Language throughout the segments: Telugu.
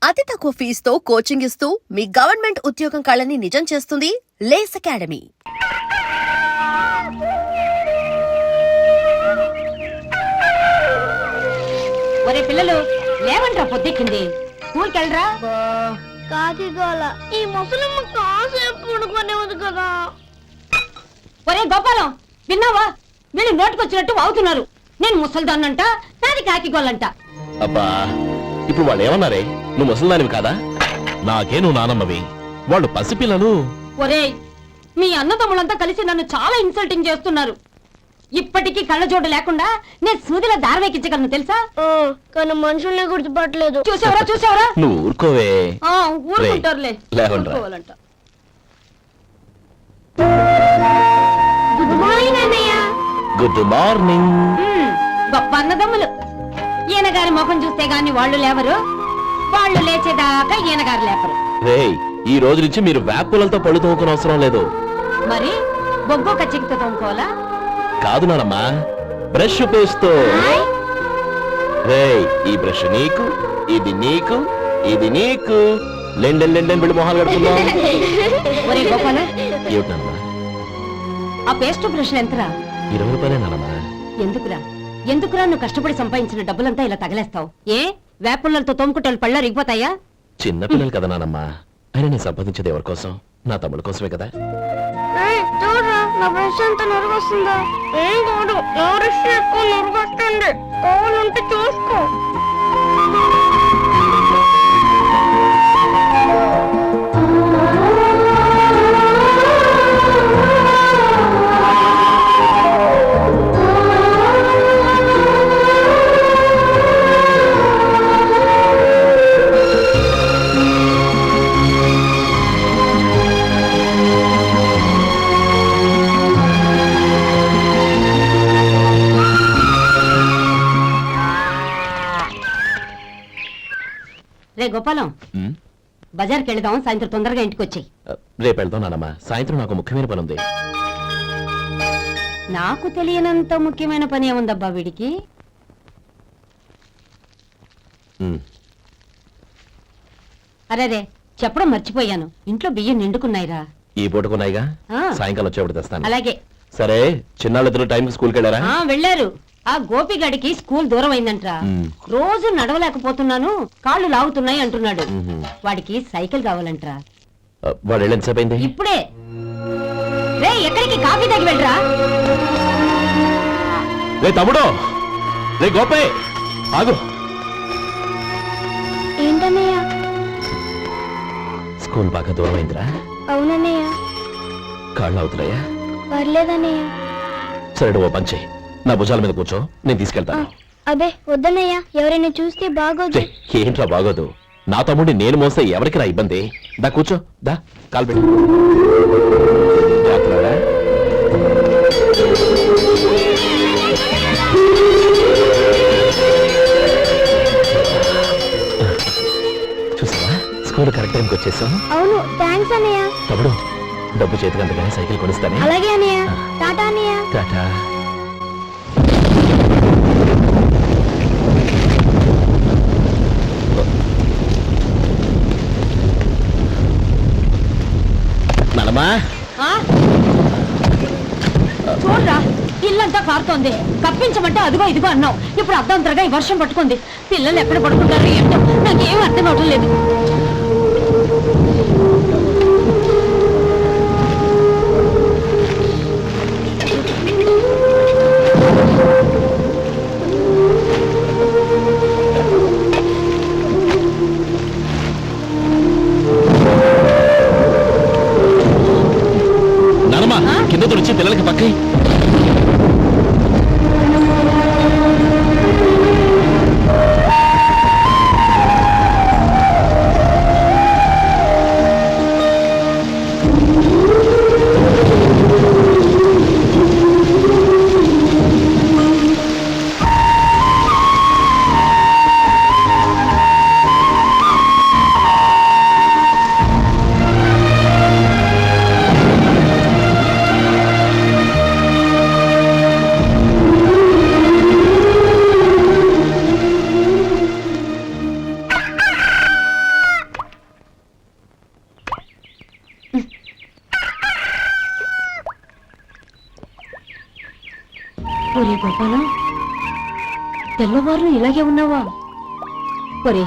అతి తక్కువ ఫీజుతో కోచింగ్ ఇస్తూ మీ గవర్నమెంట్ ఉద్యోగం కళని నిజం చేస్తుంది లేస్ అకాడమీ. ఒరే పిల్లలు లేవంట్రా, పొద్దెక్కింది. స్కూల్కి వెళ్ళరా. కాకిగోల ఈ ముసలమ్మ కాసేపు పడుకునేది కదా. ఒరే గోపాలం, విన్నావా? వీళ్ళు నోటికొచ్చినట్టు వాగుతున్నారు. నేను ముసల్దాన్నంట, నాది కాకిగోలంట. అబ్బా, ఇప్పుడు వాళ్ళు ఏమన్నారే? నువ్వు ముసలిదానివి కాదా? నాకే నువ్వు నానమ్మవి, వాళ్ళు పసిపిల్లలు. ఒరే, మీ అన్నదమ్ములంతా కలిసి నన్ను చాలా ఇన్సల్టింగ్ చేస్తున్నారు. ఇప్పటికీ కళ్ళజోడు లేకుండా నేను సూదిలో దారవేకించగలను తెలుసా? కానీ మనుషుల్ని గుర్తుపట్టలేదు. చూసావరా చూసావరా? నువ్వు ఊరుకోవే. ఊరుకుంటారులే. లేవండ్రా. గుడ్ మార్నింగ్ అన్నయ్య. Good morning. గొప్ప అన్నదమ్ములు. ఈయనగారి ముఖం చూస్తే గాని వాళ్ళు లేవరు, వాళ్ళు లేచేదాకా ఈయనగారు లేపరు. రేయ్, ఈ రోజు నుంచి మీరు వేపులతో పళ్ళు తోముకునే అవసరం లేదు. మరి బొగ్గు కచ్చికితో తోముకోవాలా? కాదు నానమ్మా, బ్రష్ పేస్తో. రేయ్, ఈ బ్రష్ నీకు, ఇది నీకు, ఇది నీకు. లెండెన్ వెళ్ళి మొహాలు కడుతుందా? ఒరే గోపాల, ఏమిటమ్మా? ఆ పేస్ట్ బ్రష్ ఎంతరా? 20 రూపాయలే నానమ్మా. ఎందుకురా నువ్వు కష్టపడి సంపాదించిన డబ్బులంతా ఇలా తగలేస్తావు? ఏ వేపుల్లలతో తోముకుంటే పళ్ళ రిగిపోతాయా? చిన్నపిల్లలు కదా నానమ్మా. అయినా నేను సంపాదించేది ఎవరి కోసం? నా తమ్ముడు కోసమే కదా. చూడరా, నా బ్రష్ ఎంత నొరుగొస్తుందో. ఏం కాదు, నా బ్రష్ ఎక్కువ నొరుగొస్తుంది. కావాలంటే చూసుకో. రే గోపాలం, బజార్కి వెళదాం. సాయంత్రం తొందరగా ఇంటికి వచ్చాయి. రేపు వెళ్దాం నానమ్మా. సాయంత్రం నాకు ముఖ్యమైన పని ఉంది. నాకు తెలియనంత ముఖ్యమైన పని ఏముందబ్బా వీడికి? అరేరే, చెప్పడం మర్చిపోయాను. ఇంట్లో బియ్యం నిండుకున్నాయిరా. ఈ పూటకున్నాయిగా, సాయంకాలం వచ్చేప్పుడు తెస్తాను. అలాగే. సరే, చిన్నాళ్ళిద్దరు టైంకి స్కూల్కి వెళ్ళారా? వెళ్ళారు. ఆ గోపిగడికి స్కూల్ దూరం అయిందంట్రా. రోజు నడవలేకపోతున్నాను, కాళ్ళు లాగుతున్నాయి అంటున్నాడు. వాడికి సైకిల్ కావాలంట్రా. వాడు వెళ్ళి ఎంతసేపు అయింది? ఇప్పుడే. రే, ఎక్కడికి? కాఫీ తాగి వెళ్ళరా. రే తమ్ముడు, రే గోపే, ఆగు. ఏంటన్నయ్య? స్కూల్ బాగా దూరం అయిందిరా. అవునన్నయ్య. కాళ్ళు అవుతున్నాయా? పర్లేదన్నయ్య. సరే, ఓ పని చెయ్యి, నా భుజాల మీద కూర్చో, నేను తీసుకెళ్తాను. అబే వద్దన్నయ్య, ఎవరైనా చూస్తే బాగోదు. ఏంట్రా బాగోదు? నా తమ్ముడిని నేను మోస్తే ఎవరికి రా ఇబ్బంది? దా కూర్చో, దా కాలు పెట్టు. జాగ్రత్తగా. చూసావా, స్కూల్ కరెక్ట్ టైంకి వచ్చేసాం. అవును, థ్యాంక్స్ అన్నయ్య. తమ్ముడు, డబ్బు చేతికి అంతగానే సైకిల్ కొనిస్తానే. అలాగే అన్నయ్య. టాటా అన్నయ్య. టాటా. చూడరా, ఇల్లంతా కారుతోంది. కప్పించమంటే అదిగో ఇదిగో అన్నావు. ఇప్పుడు అర్ధంతరగా ఈ వర్షం పట్టుకుంది. పిల్లలు ఎక్కడ పడుకుంటారు ఏంటో నాకేం అర్థం అవటం లేదు. కింద తుడిచి పిల్లలకి పక్కై. ఒరే గోపాలం, తెల్లవారు ఇలాగే ఉన్నావా? ఒరే,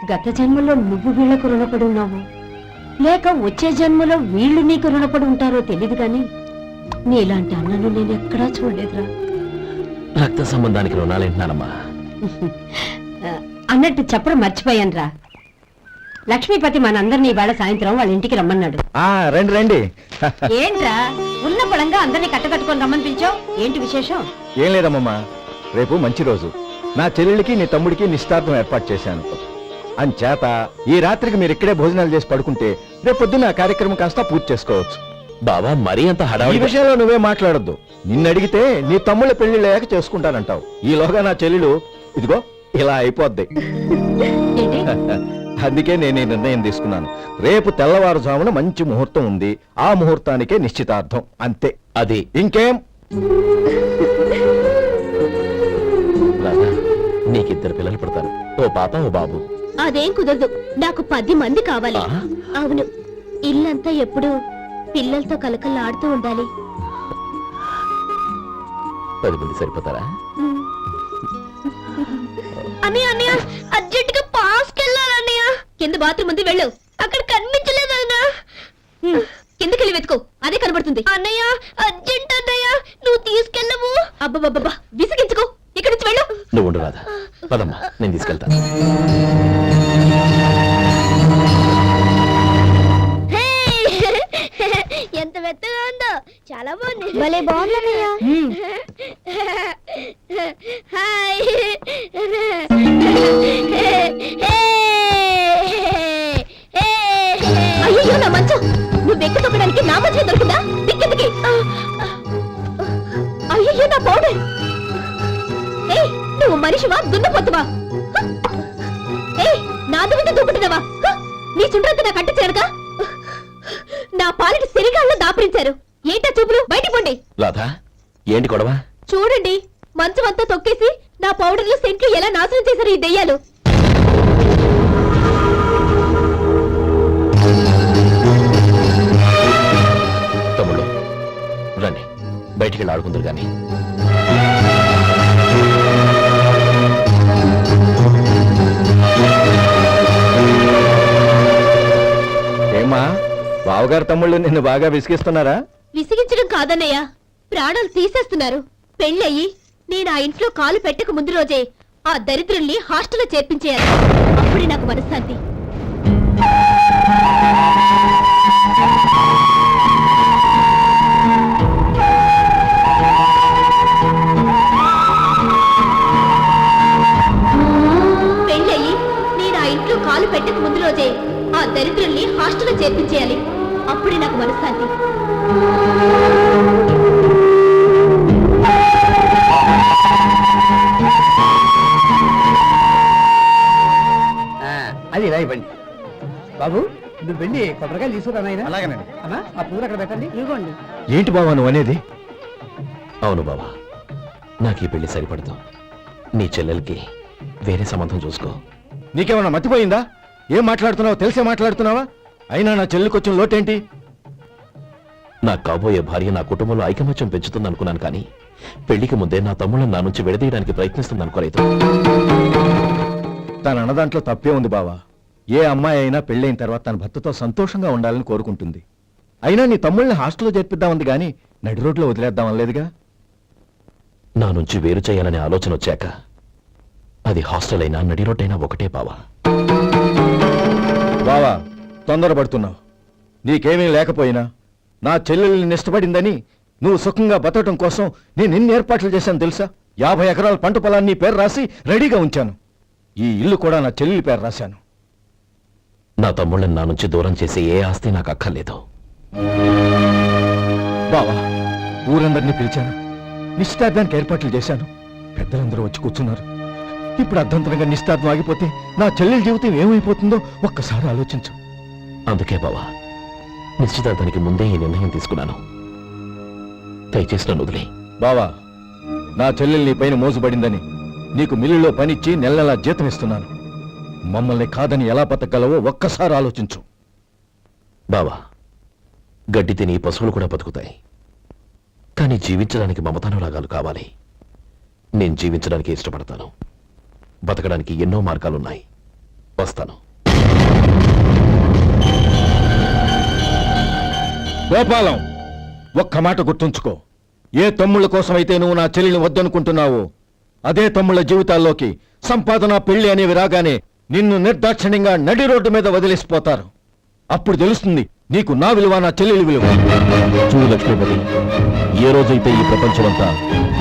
గత జన్మలో నువ్వు వీళ్లకు రుణపడి ఉన్నావు, లేక వచ్చే జన్మలో వీళ్ళు నీకు రుణపడి ఉంటారో తెలీదు గాని నీలాంటి అన్నను నేను ఎక్కడా చూడలేదురా. రక్త సంబంధానికి రుణాలేంటున్నానమ్మా. అన్నట్టు చెప్పడం మర్చిపోయానురా. లక్ష్మీపతి మనందరినీ ఇవాళ సాయంత్రం వాళ్ళ ఇంటికి రమ్మన్నాడు. రండి రండి. ఏంట్రా ఉన్న పొలంగా అందరినీ కట్టకట్టుకొని రమ్మని పిలిచావు? ఏంటి విశేషం? ఏం లేదమ్మమ్మా, రేపు మంచి రోజు. నా చెల్లెళ్ళకి నీ తమ్ముడికి నిశ్చితార్థం ఏర్పాటు చేశాను. అంచేత ఈ రాత్రికి మీరు ఇక్కడే భోజనాలు చేసి పడుకుంటే రేపు పొద్దున్న ఆ కార్యక్రమం కాస్త పూర్తి చేసుకోవచ్చు. బావా మరీ అంత ఈ హడావిడి విషయంలో నువ్వే మాట్లాడొద్దు. నిన్ను అడిగితే నీ తమ్ముళ్ళ పెళ్లిళ్ళయ్యాక చేసుకుంటానంటావు. ఈలోగా నా చెల్లెలు ఇదిగో ఇలా అయిపోద్ది. ఏంటి? అందుకే నేను ఈ నిర్ణయం తీసుకున్నాను. రేపు తెల్లవారుజామున మంచి ముహూర్తం ఉంది. ఆ ముహూర్తానికే నిశ్చితార్థం, అంతే. అది ఇంకేం? రాధా, నీకిద్దరు పిల్లలు పుడతారు, ఓ పాప ఓ బాబు. అదేం కుదరదు, నాకు 10 మంది కావాలి. ఆ? అవును, ఇల్లంతా ఎప్పుడు పిల్లలతో కలకల్లాడుతూ ఉండాలి. 10 మంది సరిపోతారా? అన్నయ్య అన్నయ్య, అర్జెంట్ గా పాస్కి వెళ్ళాలన్నయ్య. కింద బాత్రూమ్ ఉంది, వెళ్ళు. అక్కడ కనిపించలేదు అన్న. కిందకెళ్ళి వెతుకో, అదే కనబడుతుంది. అన్నయ్య అర్జెంట్ అన్నయ్య, నువ్వు తీసుకెళ్ళవు. అబ్బబ్బబ్బా, విసిగించుకో, ఇక్కడి నుంచి వెళ్ళు. నువ్వు ఉండు రాధా, పదమ్మా నేను తీసుకెళ్తాను. ఎంత మెత్తగా ఉందో, చాలా బాగుంది. భలే బాగుందన్నయ్య. హాయ్. అయ్యో నా మంచం, నువ్వు వెక్కి తొక్కడానికి నా మంచం దొరుకుతుందా? దిక్కెందుకి? అయ్యో నా పౌడర్. ఏయ్, నువ్వు మనిషివా దున్నపోతువా? ఏయ్, నా దుమ్మితో దూకుంటున్నావా? నీ చుండ్రంతా నాకు అంటించారుగా. నా పాలిటి శరీరాల్లో దాపరించారు. ఏంటా చూపులు? బయటికి పోండి. రాధా, ఏంటి గొడవ? చూడండి, మంచం అంతా తొక్కేసి నా పౌడర్లు సెంట్లు ఎలా నాశనం చేశారు ఈ దెయ్యాలు. తమ్ముళ్ళు రండి, బయటికి వెళ్ళి ఆడుకుందరు గాని. ఏమా, బావగారు తమ్ముళ్ళు నిన్ను బాగా విసిగిస్తున్నారా? విసిగించడం కాదన్నయ్య, ప్రాణాలు తీసేస్తున్నారు. పెళ్ళయి నేను ఆ ఇంట్లో కాలు పెట్టక ముందు రోజే ఆ దరిద్రుల్ని హాస్టల్లో చేర్పించేయాలి. అప్పుడే నాకు మనశ్శాంతి. పెళ్ళయి నేను ఆ ఇంట్లో కాలు పెట్టక ముందు రోజే ఆ దరిద్రుల్ని హాస్టల్లో చేర్పించేయాలి. అప్పుడే నాకు మనశ్శాంతి. అది ఇలా ఇవ్వండి బాబు. నువ్వు వెళ్ళి కొబ్బరికాయలు తీసుకురా నాయనా. అలాగేనండి. అమ్మా, ఆ పూలు అక్కడ పెట్టండి. ఇవ్వండి. ఏంటి బావా నువ్వు అనేది? అవును బావా, నాకు ఈ పెళ్లి సరిపడదు. నీ చెల్లెలకి వేరే సంబంధం చూసుకో. నీకేమన్నా మతిపోయిందా? ఏం మాట్లాడుతున్నావో తెలిసే మాట్లాడుతున్నావా? అయినా నా చెల్లికి వచ్చిన లోటేంటి? నా కాబోయే భార్య నా కుటుంబంలో ఐకమత్యం పెంచుతుంది అనుకున్నాను, కానీ పెళ్లికి ముందే నా తమ్ముళ్ళని నా నుంచి విడదీయడానికి ప్రయత్నిస్తుంది అనుకోలేదు. తన అన్నదాంట్లో తప్పే ఉంది బావా. ఏ అమ్మాయి అయినా పెళ్ళైన తర్వాత తన భర్తతో సంతోషంగా ఉండాలని కోరుకుంటుంది. అయినా నీ తమ్ముళ్ళని హాస్టల్లో చేర్పిద్దామంది గాని నడి రోడ్లో వదిలేద్దామనలేదుగా. నా నుంచి వేరు చేయాలనే ఆలోచన వచ్చాక అది హాస్టల్ అయినా నడి రోడ్డైనా ఒకటే బావా. బావా, తొందరపడుతున్నావు. నీకేమీ లేకపోయినా నా చెల్లెల్ని ఇష్టపడిందని నువ్వు సుఖంగా బతకటం కోసం నేను ఎన్ని ఏర్పాట్లు చేశాను తెలుసా? 50 ఎకరాల పంట పొలాన్ని నీ పేరు రాసి రెడీగా ఉంచాను. ఈ ఇల్లు కూడా నా చెల్లెలి పేరు రాశాను. నా తమ్ముళ్ళని నా నుంచి దూరం చేసే ఏ ఆస్తి నాకు అక్కర్లేదు. బావా, ఊరందరినీ పిలిచాను, నిశ్చితార్థానికి ఏర్పాట్లు చేశాను. పెద్దలందరూ వచ్చి కూర్చున్నారు. ఇప్పుడు అర్ధంతరంగా నిశ్చితార్థం ఆగిపోతే నా చెల్లెలి జీవితం ఏమైపోతుందో ఒక్కసారి ఆలోచించు. అందుకే బావా, నిశ్చితార్థానికి ముందే ఈ నిర్ణయం తీసుకున్నాను. దయచేసి నన్ను వదిలే. బావా, నా చెల్లెలు నీ పైన మోజుబడిందని నీకు మిల్లులో పనిచ్చి నెల నెలా జీతం ఇస్తున్నాను. మమ్మల్ని కాదని ఎలా బతకగలవో ఒక్కసారి ఆలోచించు. బావా, గడ్డి తిని పశువులు కూడా బతుకుతాయి. కానీ జీవించడానికి మమతానురాగాలు కావాలి. నేను జీవించడానికి ఇష్టపడతాను. బతకడానికి ఎన్నో మార్గాలున్నాయి. వస్తాను. గోపాలం, ఒక్క మాట గుర్తుంచుకో. ఏ తమ్ముళ్ళ కోసమైతే నువ్వు నా చెల్లిని వద్దనుకుంటున్నావో అదే తమ్ముళ్ళ జీవితాల్లోకి సంపాదన, పెళ్లి అనేవి రాగానే నిన్ను నిర్దాక్షిణ్యంగా నడి రోడ్డు మీద వదిలేసిపోతారు. అప్పుడు తెలుస్తుంది నీకు నా విలువ, నా చెల్లెలి విలువ. చూడు లక్ష్మీపతి, ఏ రోజైతే ఈ ప్రపంచమంతా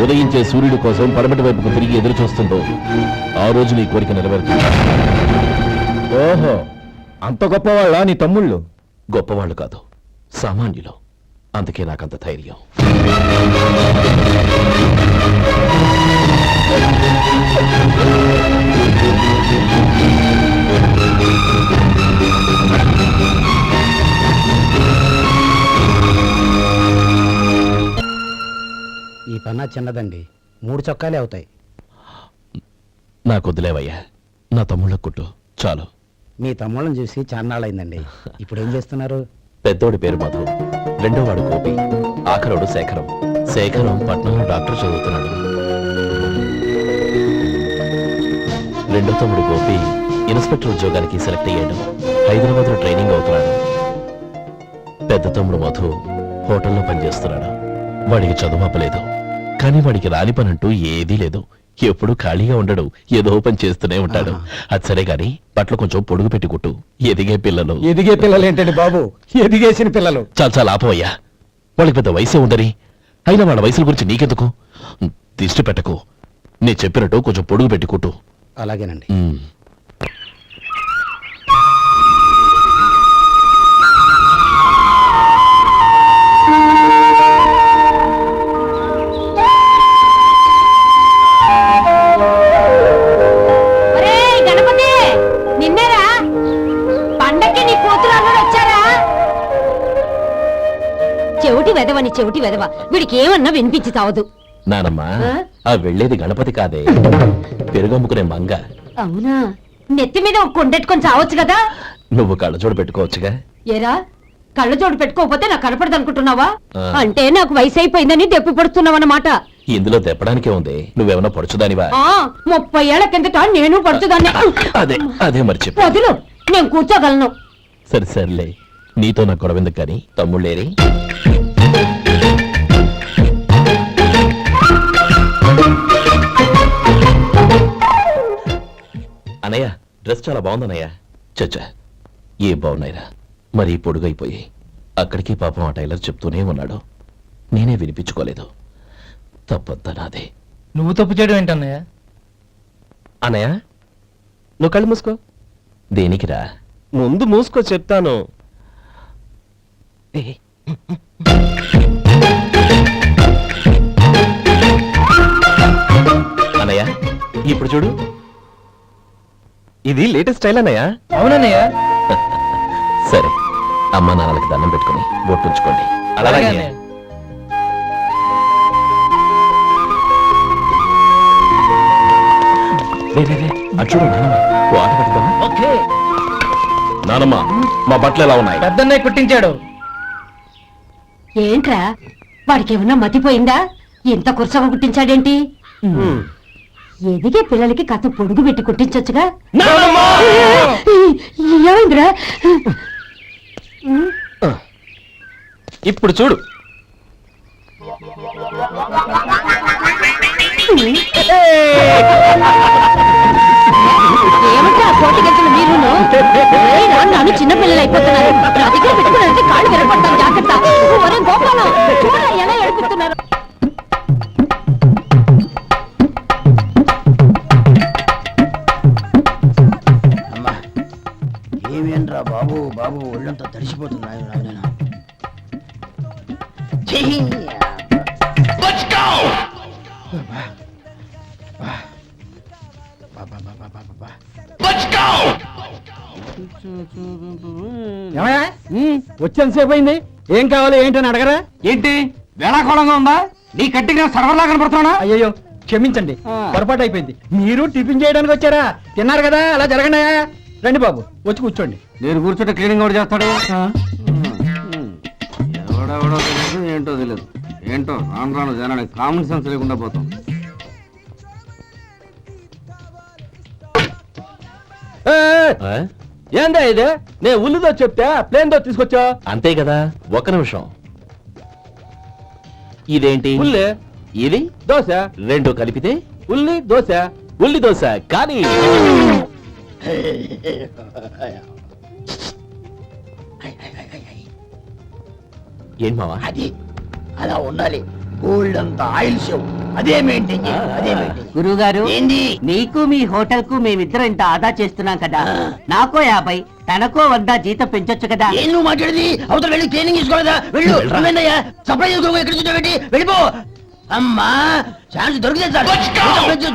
ఉదయించే సూర్యుడి కోసం పడమటి వైపుకు తిరిగి ఎదురు చూస్తుందో ఆ రోజు నీ కోరిక నెరవేరుతుంది. ఓహో, అంత గొప్పవాళ్ళ నీ తమ్ముళ్ళు? గొప్పవాళ్ళు కాదు, సామాన్యులు. అందుకే నాకంత ధైర్యం. ఈ పన్నా చిన్నదండి, 3 చొక్కాలే అవుతాయి. నాకు వదిలేవయ్యా, నా తమ్ముళ్ళ కుట్టు చాలు. మీ తమ్ముళ్ళని చూసి చాన్నాళ్ళైందండి. ఇప్పుడు ఏం చేస్తున్నారు? పెద్దోడి పేరు మధు, రెండోవాడు గోపి, ఆఖరోడు శేఖరం. శేఖరం పట్నంలో డాక్టర్ చదువుతున్నాడు. రెండో తమ్ముడు గోపి ఇన్స్పెక్టర్ ఉద్యోగానికి సెలెక్ట్ అయ్యాడు. హైదరాబాద్లో ట్రైనింగ్ అవుతున్నాడు. పెద్ద తమ్ముడు మధు హోటల్లో పనిచేస్తున్నాడు. వాడికి చదువు అప్పలేదు, కానీ వాడికి రాని పని అంటూ ఏదీ లేదు. ఎప్పుడు ఖాళీగా ఉండడు, ఏదో పని చేస్తూనే ఉంటాడు. అది సరే గాని బట్టలు కొంచెం పొడుగు పెట్టి కుట్టు. ఎదిగే పిల్లలు. ఎదిగే పిల్లలు ఏంటండి బాబు, ఎదిగేసిన పిల్లలు. చాలా చాలా ఆపవయ్యా, వాళ్ళకి పెద్ద వయసే ఉందని. అయినా వాళ్ళ వయసుల గురించి నీకెందుకు? దిష్టి పెట్టకు. నేను చెప్పినట్టు కొంచెం పొడుగు పెట్టి కుట్టు. అలాగేనండి. గణపతి, నిన్నేరా? పండక్కి నీ కూతురు అల్లుడు వచ్చారా? చెవిటి వెదవని చెవిటి వెదవ, వీడికి ఏమన్నా వినిపించి తావదు. నానమ్మా, ఆ వెళ్ళేది గణపతి కాదే, పెరుగమ్ముకునే మంగ. అవునా? నెత్తి మీద ఒక కొండెట్టుకొని చావచ్చు కదా. నువ్వు కళ్ళజోడు పెట్టుకోవచ్చుగా. ఏరా, కళ్ళజోడు పెట్టుకోకపోతే నాకు కనపడదు అనుకుంటున్నావా? ఆ. అంటే నాకు వయసు అయిపోయిందని దెప్పి పడుతున్నావన్నమాట. ఇందులో తెప్పడానికే ఉంది. నువ్వేమన్నా పడుచుదానివా? 30 ఏళ్ల కిందట నేను పడుతుందాన్ని. అదే అదే మరి చెప్పు. వదులు, నేను కూర్చోగలను. సరే సర్లే, నీతో నాకు గొడవ ఎందుకు కానీ. తమ్ముళ్ళేరి? అనయ్య, డ్రెస్ చాలా బాగుందన్నయ్య. చచ్చా, ఏ బాగున్నాయిరా, మరీ పొడుగైపోయి. అక్కడికి పాపం ఆ టైలర్ చెప్తూనే ఉన్నాడు, నేనే వినిపించుకోలేదు. తప్పంతా నాదే. నువ్వు తప్పు చేయడం ఏంటన్నయ్య? అనయ్య, నువ్వు కళ్ళు మూసుకో. దేనికిరా? ముందు మూసుకో చెప్తాను. అనయ్య, ఇప్పుడు చూడు. ఇది లేటెస్ట్ స్టైల్ అన్నయ్య. అవునన్నయ్య. సరే, అమ్మా నాన్నలకి దండం పెట్టుకుని బొట్టుంచుకోండి. అలాగే అలాగే. అన్నయ్య. అటు చూడు నానమ్మ, ఓ ఆట పెడతావా? ఓకే. నానమ్మ, మా బట్టలు ఎలా ఉన్నాయి? పెద్దన్నయ్య కుట్టించాడు. ఏంట్రా, వాడికి ఏమన్నా మతిపోయిందా? ఇంత కుర్చగా కుట్టించాడేంటి? ఎదిగే పిల్లలకి కథ పొడుగు పెట్టి కుట్టించొచ్చుగా. ఏమైందిరా? ఇప్పుడు చూడు. ఏమంటే ఆ కోటి గంటలు మీరును నన్ను చిన్న పిల్లలు అయిపోతున్నారు. నా దగ్గర పెట్టుకున్నారంటే కాళ్ళు విరపడతాను, జాగ్రత్త. ఒరే గోపాలం, చూడరా ఎలా ఏడిపిస్తున్నారు. అమ్మా, ఏమేంట్రా బాబు, బాబు ఒళ్ళంతా తడిసిపోతున్నాయి. నాయనా వచ్చేంతసేపు అయింది. ఏం కావాలి ఏంటని అడగరా? ఏంటి వేళాకోళంగా ఉందా? నీ కట్టిగా సర్వర్లా కనపడుతున్నా? అయ్యో క్షమించండి, పొరపాటు అయిపోయింది. మీరు టిఫిన్ చేయడానికి వచ్చారా? తిన్నారు కదా, అలా జరగండి. రండి బాబు, వచ్చి కూర్చోండి. నేను కూర్చుంటే క్లీనింగ్ కూడా చేస్తాడు. ఎవడెవడో తెలియదు, ఏంటో తెలియదు. ఏంటో రాను రాను జనానికి కామన్ సెన్స్ లేకుండా పోతాం. ఆ? ఏందా ఇది నేను ఉల్లిదో చెప్తే ప్లేన్ దో తీసుకొచ్చా అంతే కదా, ఒక్క నిమిషం. ఇదేంటి? ఉల్లి ఇది దోశ, రెండు కలిపితే ఉల్లి దోశ. ఉల్లి దోశ. కానీ ఏంటి మావా? అది అలా ఉండాలి. గోల్డ్ అంత ఆయిల్ షో అదే మెయింటైన్ చేయి, అదే మెయింటైన్. గురువు గారు, ఏంది? నీకు మీ హోటల్ కు మేమిద్దరం ఇంత ఆదా చేస్తున్నాం కదా, నాకో 50 తనకో 100 జీతం పెంచొచ్చు కదా. ఏం నువ్వు మాట్లాడేది? అవతల వెళ్ళి ట్రైనింగ్ తీసుకోలేదా? వెళ్ళు. నువ్వేందయ్యా సప్లై చేసుకో, ఎక్కడ చూసావు? వెళ్ళిపో. అమ్మా ఛాన్స్ దొరికితే సార్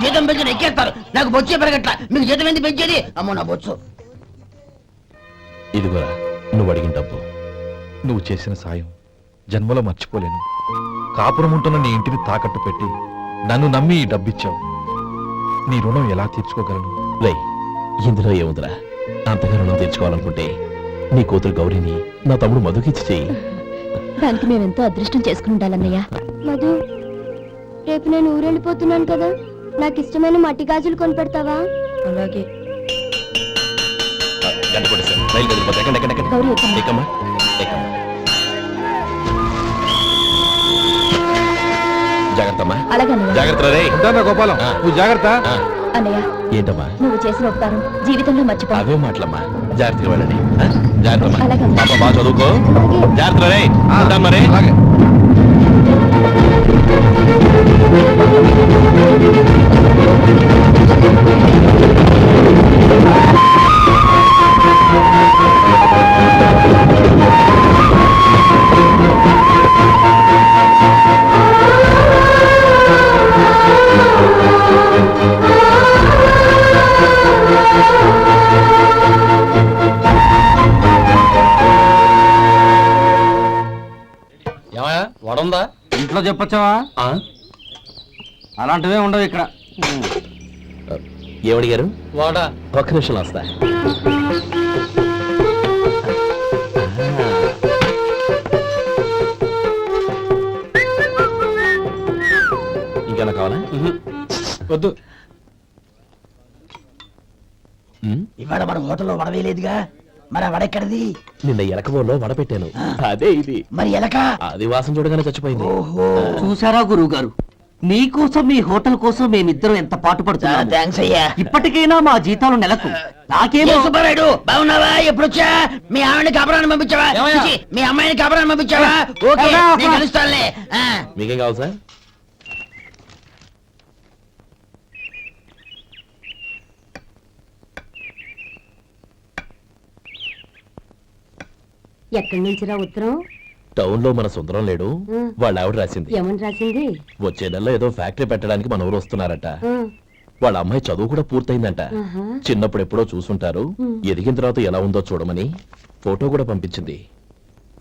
జీతం పెంచు ఎక్కేస్తారు. నాకు బొచ్చే పెరగట్ల, మీకు జీతం ఎందుకు పెంచేది? అమ్మో నా బొచ్చు. ఇదిగోరా నువ్వు అడిగిన డబ్బు. నువ్వు చేసిన సాయం జన్మలో మర్చిపోలేను. కాపురం ఉంటున్న నీ ఇంటిని తాకట్టు పెట్టి నన్ను నమ్మి ఈ డబ్బిచ్చావు. నీ రుణం ఎలా తీర్చుకోగలను? రేయ్, ఇందులో ఏముందిరా? అంతగా రుణం తీర్చుకోవాలనుకుంటే నీ కూతురు గౌరీని నా తమ్ముడు మధుకిచ్చి చెయ్యి. దానికి మేమెంతో అదృష్టం చేసుకుని ఉండాలన్నయ్య. మధు, రేపు నేను ఊరెళ్ళిపోతున్నాను కదా, నాకు ఇష్టమైన మట్టి గాజులు కొనిపెడతావా? అలాగే. గంట కొట్టేశాను. రైలు కదిలిపోతే ఎక్కండి, ఎక్కండి, ఎక్కండి. గౌరీ ఎక్కమ్మా. ఎక్కమ్మా, ఎక్కమ్మా. జాగ్రత్త అమ్మా, అలాగే అన్నయ్య. జాగ్రత్త రే. ఉంటానా గోపాలం, నువ్వు జాగ్రత్త. అన్నయ్య, ఏంటమ్మా? నువ్వు చేసిన ఉపకారం జీవితంలో మర్చిపో. అవే మాటలమ్మా, జాగ్రత్తగా వెళ్ళండి. జాగ్రత్త అలాగే. పాప బాగా చదువుకో. అలాగే. జాగ్రత్త రే. ఉంటామ్మా రే. అలాగే. వడుందా? ఇంట్లో చెప్పొచ్చావా? అలాంటివే ఉండవు ఇక్కడ. ఏమడిగారు? వాడా ఒక్క నిమిషం వస్తా. ఇంకేనా కావాలా? వద్దు. ఇవాళ మన హోటల్లో వడవేయలేదుగా, మరి ఆ వడెక్కడిది? నిన్న ఎలకబోలో వడ పెట్టాను, అదే ఇది. మరి ఎలక? అది వాసన చూడగానే చచ్చిపోయింది. ఓహో, చూసారా గురువు గారు, మీకోసం మీ హోటల్ కోసం మేమిద్దరం ఎంత పాటు పడుతున్నాము. థ్యాంక్స్ అయ్యా. ఇప్పటికైనా మా జీతాలు నెలకు నాకేమో. ఏ సుబ్బారాయుడు, బాగున్నావా? ఎప్పుడొచ్చా? మీ ఆవిడని కాపురాన్ని పంపించావా? చిచి, మీ అమ్మాయిని కాపురాన్ని పంపించావా? ఓకే, నేను కలుస్తానులే. మీకేం కావాలి సార్? ఎక్కడి నుంచిరా ఉత్తరం? టౌన్ లో మన సుందరం లేడు, వాళ్ళ ఆవిడ రాసింది. ఏమని రాసింది? వచ్చే నెలలో ఏదో ఫ్యాక్టరీ పెట్టడానికి మన ఊరు వస్తున్నారట. ఆ, వాళ్ళ అమ్మాయి చదువు కూడా పూర్తయిందంట. ఆహా. చిన్నప్పుడు ఎప్పుడో చూసుంటారు, ఎదిగిన తర్వాత ఎలా ఉందో చూడమని ఫోటో కూడా పంపించింది.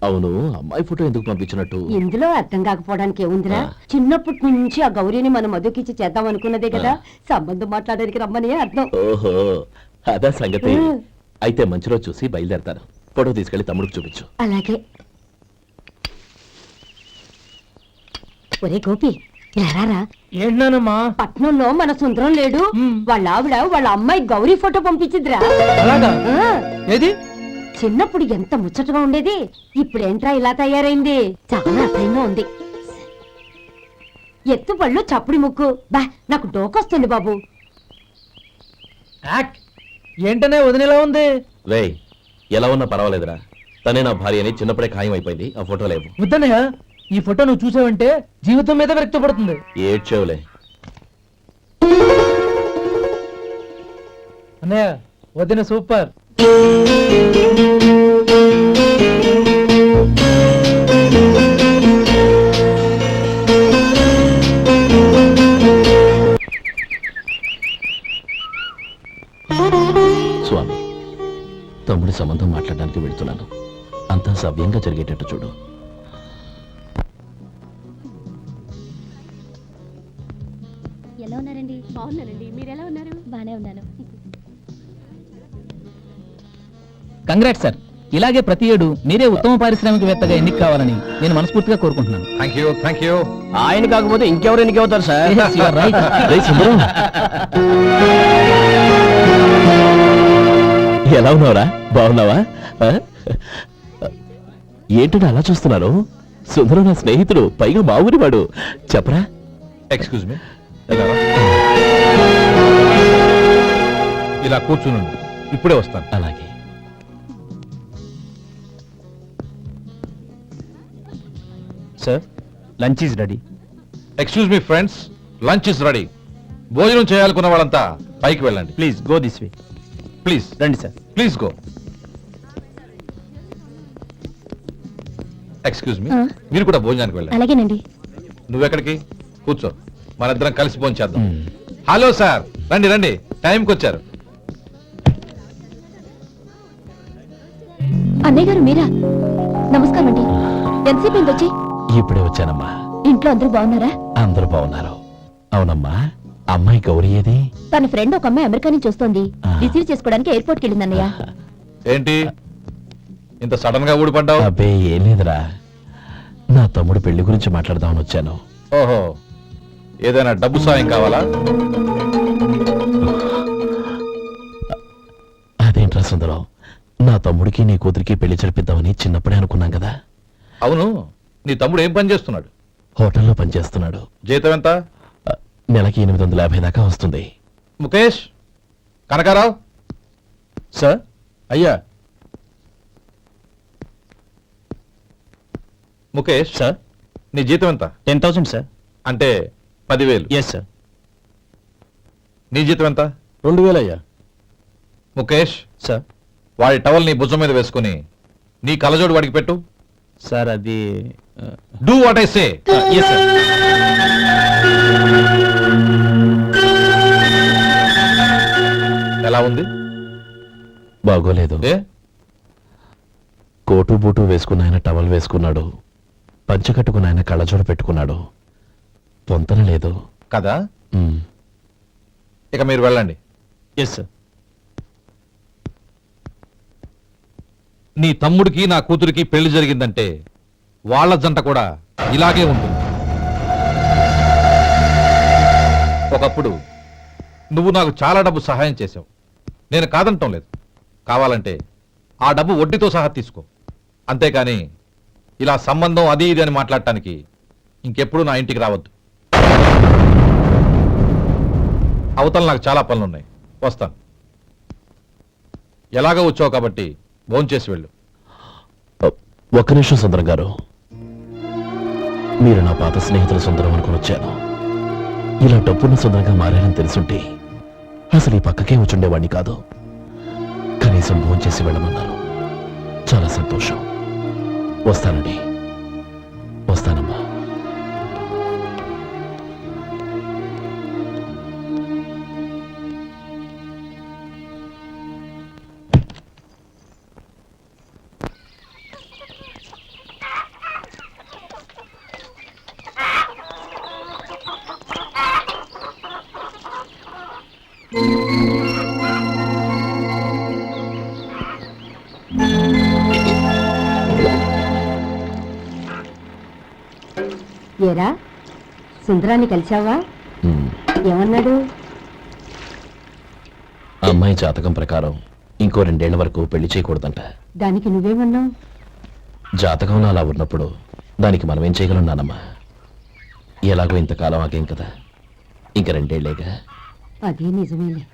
అవును, అమ్మాయి ఫోటో ఎందుకు పంపించినట్టు? ఇందులో అర్థం కాకపోవడానికి ఏముందిరా? చిన్నప్పటి నుంచి ఆ గౌరీని మనం మధుకిచ్చి చేద్దాం అనుకున్నదే కదా, సంబంధం మాట్లాడడానికి రమ్మని అర్థం. ఓహో, అదా సంగతి. అయితే మంచి రోజు చూసి బయలుదేరతాను. ఫోటో తీసుకెళ్లి తమ్ముడికి చూపించు. అలాగే. ఒరే గోపి, ఇలా రారా. ఏంటన్నానమ్మా? పట్నంలో మన సుందరం లేడు, వాళ్ళ ఆవిడ వాళ్ళ అమ్మాయి గౌరీ ఫోటో పంపించిద్రా. అలాగా? ఆ, ఏది? చిన్నప్పుడు ఎంత ముచ్చటగా ఉండేది, ఇప్పుడేంట్రా ఇలా తయారైంది? చాలా అసహ్యంగా ఉంది. ఎత్తుపళ్ళు చప్పుడి ముక్కు, బా నాకు డోకొస్తుంది బాబు. ఏంటనే వదిలేలా ఉంది? రేయ్, ఎలా ఉన్నా పర్వాలేదురా, తనే నా భార్య అని చిన్నప్పుడే ఖాయం అయిపోయింది. ఆ ఫోటో లేవు. వద్దన్నయ్య, ఈ ఫోటో నువ్వు చూసావంటే జీవితం మీద వ్యక్తపడుతుంది. ఏడ్చేవులే. అన్నయ్య, వదిన సూపర్. స్వామి, తమ్ముడి సంబంధం మాట్లాడడానికి వెళ్తున్నాను. అంతా సవ్యంగా జరిగేటట్టు చూడు. ఎలా ఉన్నారండి? బాగున్నానండి, మీరు ఎలా ఉన్నారు? బానే ఉన్నాను. కంగ్రాట్స్ సార్, ఇలాగే ప్రతి ఏడు మీరే ఉత్తమ పారిశ్రామికవేత్తగా ఎన్నిక కావాలని నేను మనస్ఫూర్తిగా కోరుకుంటున్నాను. Thank you. ఆయన కాకపోతే ఇంకెవరు ఎన్నికవుతారు sir? Yes, you are right. రేయ్ సుందరం, ఎలా ఉన్నావురా? బాగున్నావా? ఆ? ఏంటంటే అలా చూస్తున్నారు? సుందరం నా స్నేహితుడు, పైగా మా ఊరి వాడు. చెప్పరా? ఎక్స్క్యూజ్ మీ, ఇలా కూర్చుని ఇప్పుడే వస్తాను. అలాగే. Sir, lunch is ready. Excuse me friends, lunch is ready. భోజనం చేయాలనుకున్న వాళ్ళంతా పైకి వెళ్ళండి. Please go this way. Please రండి sir. Please go. Excuse me, మీరు కూడా భోజనానికి వెళ్ళండి. అలాగేనండి. నువ్వెక్కడికి? కూర్చో, మనిద్దరం కలిసి భోజనం చేద్దాం. హలో సార్, రండి రండి, టైంకి వచ్చారు. అన్నయ్య గారు మీరా? నమస్కారం అండి. ఎంతసేపు అయింది వచ్చి? ఇప్పుడే వచ్చానమ్మా. ఇంట్లో అందరూ బాగున్నారా? అందరూ బాగున్నారు. అవునమ్మా, అమ్మాయి గౌరీ ఏది? తన ఫ్రెండ్ ఒక అమ్మాయి అమెరికా నుంచి వస్తోంది. రిసీవ్ చేసుకోవడానికి ఎయిర్పోర్ట్కి వెళ్ళింది అన్నయ్య. ఏంటి ఇంత సడన్ గా ఊడిపడ్డావు? అబ్బే ఏం లేదురా, నా తమ్ముడు పెళ్లి గురించి మాట్లాడదామని వచ్చాను. ఓహో, ఏదైనా డబ్బు సాయం కావాలా? అదేంట్రా సుందరం, నా తమ్ముడికి నీ కూతురికి పెళ్లి జరిపిద్దామని చిన్నప్పుడే అనుకున్నాం కదా. అవును, నీ తమ్ముడు ఏం పని చేస్తున్నాడు? హోటల్లో పనిచేస్తున్నాడు. జీతం ఎంత? నెలకి 850 దాకా వస్తుంది. ముఖేష్, కనకారావు. సార్. అయ్యా ముఖేష్, సార్. నీ జీతం ఎంత? 10,000 సార్. అంటే 10,000. Yes sir. నీ జీతం ఎంత? 2,000 అయ్యా. ముఖేష్, సార్. వాడి టవల్ నీ భుజం మీద వేసుకుని నీ కలజోడు వాడికి పెట్టు. సార్ అది do what I say. Yes sir. ఎలా ఉంది? బాగోలేదు. ఏ? కోటు బూటు వేసుకున్న ఆయన టవల్ వేసుకున్నాడు, పంచె కట్టుకున్న ఆయన కళ్ళజోడు పెట్టుకున్నాడు. పొంతన లేదు కదా? ఉమ్. ఇక మీరు వెళ్ళండి. Yes sir. నీ తమ్ముడికి నా కూతురికి పెళ్లి జరిగిందంటే వాళ్ళ జంట కూడా ఇలాగే ఉంటుంది. ఒకప్పుడు నువ్వు నాకు చాలా డబ్బు సహాయం చేశావు, నేను కాదంటం లేదు. కావాలంటే ఆ డబ్బు వడ్డీతో సహా తీసుకో. అంతేకాని ఇలా సంబంధం అది ఇది అని మాట్లాడటానికి ఇంకెప్పుడు నా ఇంటికి రావద్దు. అవతల నాకు చాలా పనులున్నాయి, వస్తాను. ఎలాగో వచ్చావు కాబట్టి భోంచేసి వెళ్ళు. ఒక్క నిమిషం సుందరం గారు, మీరు నా పాత స్నేహితుల సుందరం అనుకుని వచ్చాను. ఇలా డబ్బున్న సుందరంగా మారారని తెలుసుంటే అసలు ఈ పక్కకే వచ్చుండేవాడిని కాదు. కనీసం భోంచేసి వెళ్ళమన్నారు, చాలా సంతోషం. వస్తానండి. వస్తానమ్మా. ఏరా, సుందరాన్ని కలిశావా? ఉమ్. ఏమన్నాడు? అమ్మాయి జాతకం ప్రకారం ఇంకో 2 ఏళ్ల వరకు పెళ్లి చేయకూడదంట. దానికి నువ్వేమన్నావు? జాతకంలో అలా ఉన్నప్పుడు దానికి మనం ఏం చేయగలం నానమ్మా? ఎలాగో ఇంతకాలం ఆగేం కదా, ఇంక 2 ఏళ్లేగా. అదే నిజమేలే.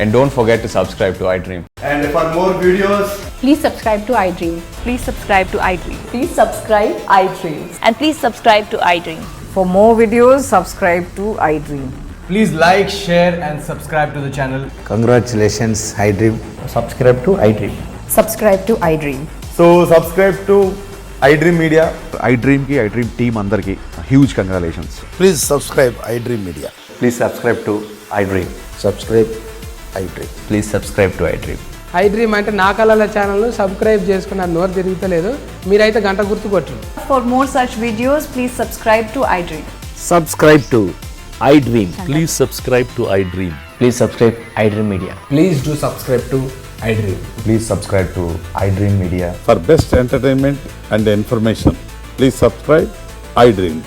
And don't forget to subscribe to iDream. And for more videos, please subscribe to iDream. Please subscribe to iDream. Please subscribe iDream. And please subscribe to iDream. For more videos, subscribe to iDream. please like, share and subscribe to the channel. Congratulations, iDream. Subscribe to iDream. Subscribe to iDream. So subscribe to iDream Media. iDream ki iDream team andarki huge congratulations. Please subscribe iDream Media. Please subscribe to iDream. Subscribe iDream. Please subscribe to iDream. iDream అంటే నా కళల ఛానల్ సబ్స్క్రైబ్ చేసుకున్న నోరు తిరుగుతలేదు, మీరైతే గంట గుర్తు కొట్టండి. For more such videos, please subscribe to iDream. Subscribe to iDream. Please subscribe to iDream. Please subscribe iDream media. Please do subscribe to iDream. Please subscribe to iDream Media. For best entertainment and information, please subscribe iDream.